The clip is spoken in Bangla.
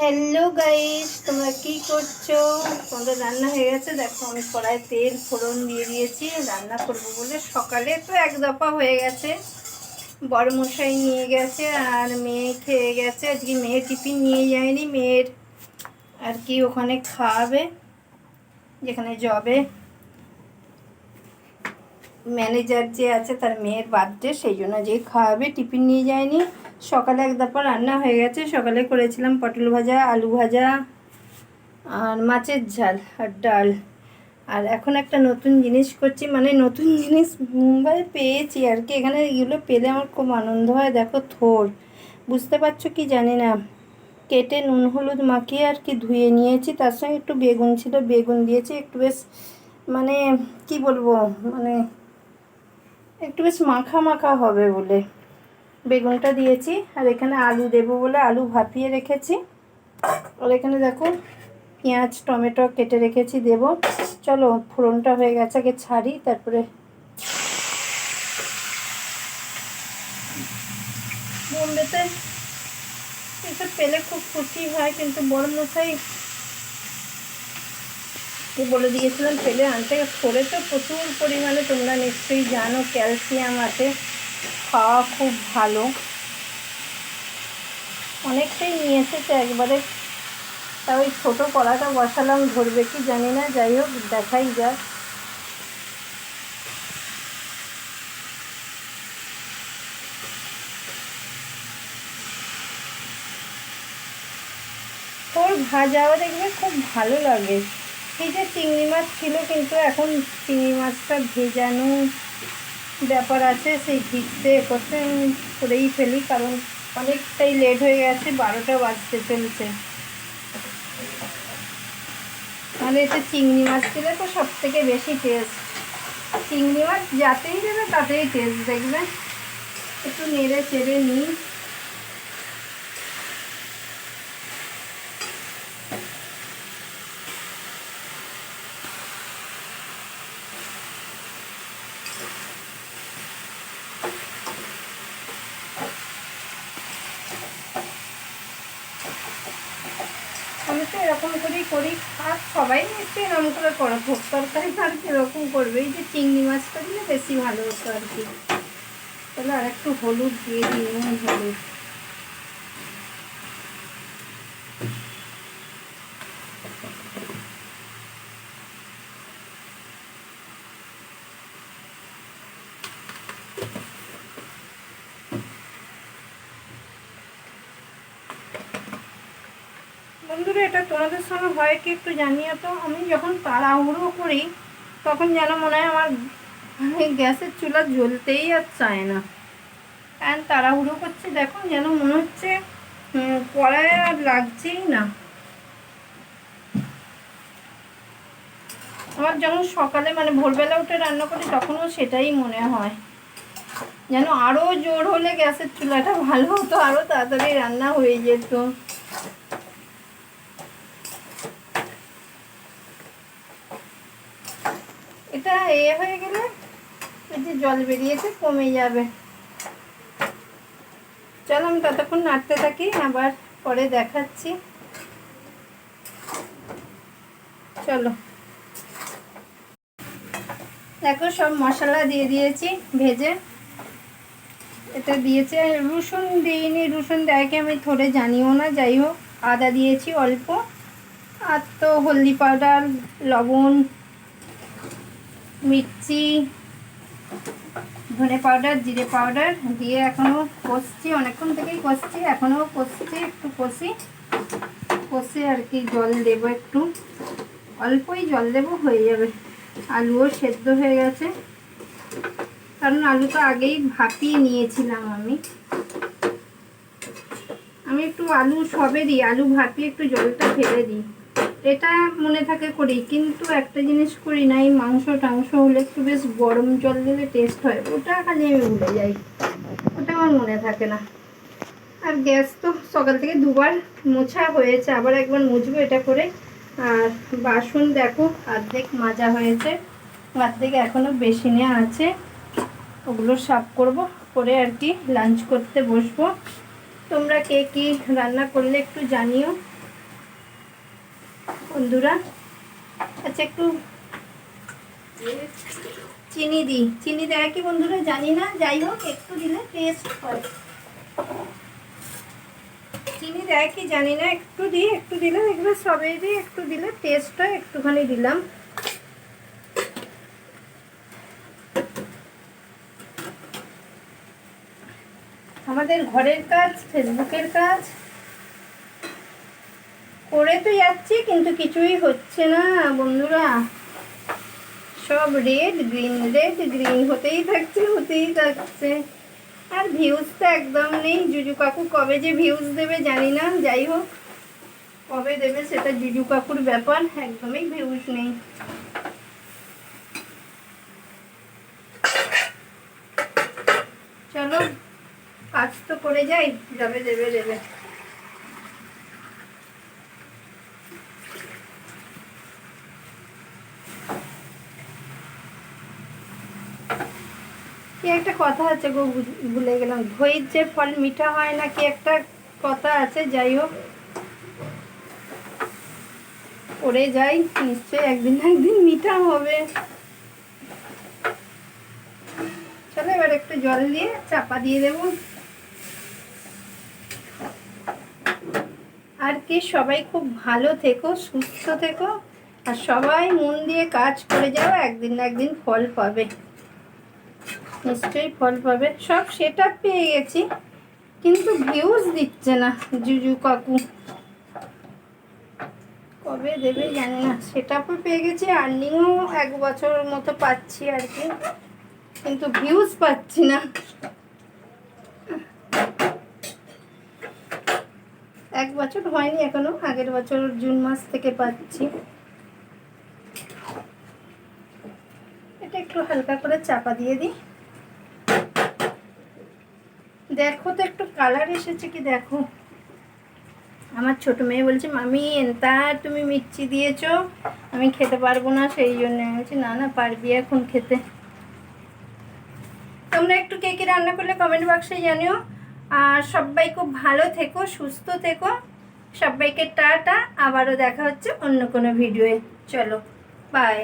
হ্যালো গাইস, তোমরা কি করছো? তোমাদের রান্না হয়ে গেছে? দেখো আমি কড়াই তেল ফোড়ন দিয়ে দিয়েছি রান্না করবো বলে। সকালে তো এক দফা হয়ে গেছে, বড় মশাই নিয়ে গেছে আর মেয়ে খেয়ে গেছে। আজকে মেয়ে টিফিন নিয়ে যায়নি, মেয়ের আর কি ওখানে খাওয়াবে, যেখানে জবে ম্যানেজার যে আছে তার মেয়ের বার্থডে, সেই জন্য যে খাওয়াবে টিফিন নিয়ে যায়নি। সকালে এক দফা রান্না হয়ে গেছে। সকালে করেছিলাম পটল ভাজা, আলু ভাজা আর মাছের ঝাল আর ডাল। আর এখন একটা নতুন জিনিস করছি, মানে নতুন জিনিস মুম্বাইয়ে পেয়েছি আর কি। এখানে এগুলো পেলে আমার খুব আনন্দ হয়। দেখো থোর, বুঝতে পারছো কি জানি না, কেটে নুন হলুদ মাখিয়ে আর কি ধুয়ে নিয়েছি। তার সঙ্গে একটু বেগুন ছিল, বেগুন দিয়েছি একটু, বেশ মানে কি বলবো, মানে একটু বেশ মাখা মাখা হবে বলে বেগুনটা দিয়েছি। আর এখানে আলু দেবো বলে আলু ভাপিয়ে রেখেছি। আর এখানে দেখো পেঁয়াজ টমেটো কেটে রেখেছি, দেব। চলো ফোড়নটা হয়ে গেছে, আগে ছাড়ি, তারপরে বোম্বেতে এসব পেলে খুব খুশি হয়, কিন্তু বড় মশাই বলে দিয়েছিলাম পেলে আনতে। ফোরে তো প্রচুর পরিমাণে, তোমরা নিশ্চয়ই জানো, ক্যালসিয়াম আছে, খাওয়া খুব ভালো। অনেকটাই নিয়ে এসেছে একবারে। তা ওই ছোটো কড়াটা বসালাম, ধরবে কি জানি না, যাই হোক দেখাই যাক। ওর ভাজাও দেখবে খুব ভালো লাগে। এই যে চিংড়ি মাছ ছিল, কিন্তু এখন চিংড়ি মাছটা ভেজানো ব্যাপার আছে, সেই ভিজতে করতে করেই ফেলি, কারণ অনেকটাই লেট হয়ে গেছে, 12টা বাজতে চলছে। মানে এতে চিংড়ি মাছ দিলে তো সব থেকে বেশি টেস্ট। চিংড়ি মাছ যাতেই দেবে তাতেই টেস্ট দেখবে। একটু নেড়ে চেড়ে নিই। আমি তো এরকম করেই করি, আর সবাই নিশ্চয়ই এরকম করে করো। ভোগ তরকারি আর এরকম করবে। এই যে চিংড়ি মাছটা দিলে বেশি ভালো হতো আর কি। তাহলে আর একটু হলুদ দিয়ে দিই, নুন হলুদ। বন্ধুরা, এটা তোমাদের সঙ্গে হয় কি একটু জানিয়ে তো। আমি যখন তাড়াহুড়ো করি তখন যেন মনে হয় আমার গ্যাসের চুলা জ্বলতেই আর চায় না। কারণ তাড়াহুড়ো করছি, দেখো যেন মনে হচ্ছে কড়াইয়ে আর লাগছেই না। আমার যখন সকালে মানে ভোরবেলা উঠে রান্না করি তখনও সেটাই মনে হয়, যেন আরও জোর হলে গ্যাসের চুলাটা ভালো হতো, আরও তাড়াতাড়ি রান্না হয়ে যেত। এটা হয়ে গেলে এই যে জল বেরিয়েছে কমে যাবে। চলো আমি ততক্ষণ নাড়তে থাকি, আবার পরে দেখাচ্ছি। চলো, দেখো সব মশলা দিয়ে দিয়েছি ভেজে। এটা দিয়েছে, রসুন দিইনি, রসুন দেয় কি আমি থোড়ে জানিও না। যাই হোক, আদা দিয়েছি অল্প, আর তো হলদি পাউডার, লবণ, মির্চি, ধনে পাউডার, জিরে পাউডার দিয়ে এখনও কষছি, অনেকক্ষণ থেকেই কষছি, এখনও কষছি, একটু কষে আর কি জল দেবো, একটু অল্পই জল দেবো, হয়ে যাবে। আলুও সেদ্ধ হয়ে গেছে, কারণ আলুটা আগেই ভাপিয়ে নিয়েছিলাম আমি একটু আলু সবে দিই, আলু ভাপিয়ে একটু জলটা ফেলে দিই। এটা মনে থাকে করি, কিন্তু একটা জিনিস করি না, এই মাংস টাংস হলে একটু বেশ গরম জল দিলে টেস্ট হয়, ওটা খালি আমি ভুলে যাই, ওটা আমার মনে থাকে না। আর গ্যাস তো সকাল থেকে দুবার মোছা হয়েছে, আবার একবার মুছবো এটা করে। আর বাসন দেখো অর্ধেক মাজা হয়েছে, অর্ধেক এখনও বেসিনে আছে, ওগুলো সাফ করব, করে আর কি লাঞ্চ করতে বসবো। তোমরা কে কি রান্না করলে একটু জানিও। বন্ধুরা। আচ্ছা একটু চিনি দিই, চিনি দেয় কি বন্ধুরা জানি না, যাই হোক একটু দিলে টেস্ট হয়। চিনি দেয় কি জানি না, একটু দিই, একটু দিলে এগুলো সবেই দিই, একটু দিলে টেস্ট হয়, একটুখানি দিলাম। আমাদের ঘরের কাজ, ফেসবুকের কাজ করে তো যাচ্ছি, কিন্তু কিছুই হচ্ছে না বন্ধুরা। সব রেড গ্রিন হতেই থাকছে। আর ভিউজ তো একদম নেই। জুজু কাকু কবে যে ভিউজ দেবে জানি না, যাই হোক কবে দেবে সেটা জুজু কাকুর ব্যাপার, একদমই ভিউজ নেই। চলো কাজ তো করে যাই, যাবে দেবে। কি একটা কথা আছে গো, ভুলে গেলাম, ধৈর্যে ফল মিঠা হয় না কি একটা কথা আছে। যাই হোক করে যাই, নিশ্চয়ই একদিন মিঠা হবে। চলো এবার একটু জল দিয়ে চাপা দিয়ে দেব। আর কি সবাই খুব ভালো থেকো, সুস্থ থেকো, আর সবাই মন দিয়ে কাজ করে যাও, একদিন না একদিন ফল পাবে, নিশ্চয়ই ফল পাবে। সব সেটআপ পেয়ে গেছি, কিন্তু ভিউজ দিচ্ছে না জুজু কাকু, কবে দেবে জানি না। সেটআপও পেয়ে গেছি, আর্নিংও 1 বছর মতো পাচ্ছি আর কি, কিন্তু ভিউজ পাচ্ছি না। 1 বছর হয়নি এখনো, আগের বছর জুন মাস থেকে পাচ্ছি। এটা একটু হালকা করে চাপা দিয়ে দিই। দেখো তো একটু কালার এসেছে কি দেখো। আমার ছোট মেয়ে বলছে মামি এনতা তুমি মির্চি দিয়েছো, আমি খেতে পারবো না, সেই জন্য আমি বলছি না না পারবি এখন খেতে। তোমরা একটু কে কী রান্না করলে কমেন্ট বক্সে জানিও। আর সবাই খুব ভালো থেকো, সুস্থ থেকো, সবাইকে টাটা। আবারও দেখা হচ্ছে অন্য কোনো ভিডিওয়ে। চলো বাই।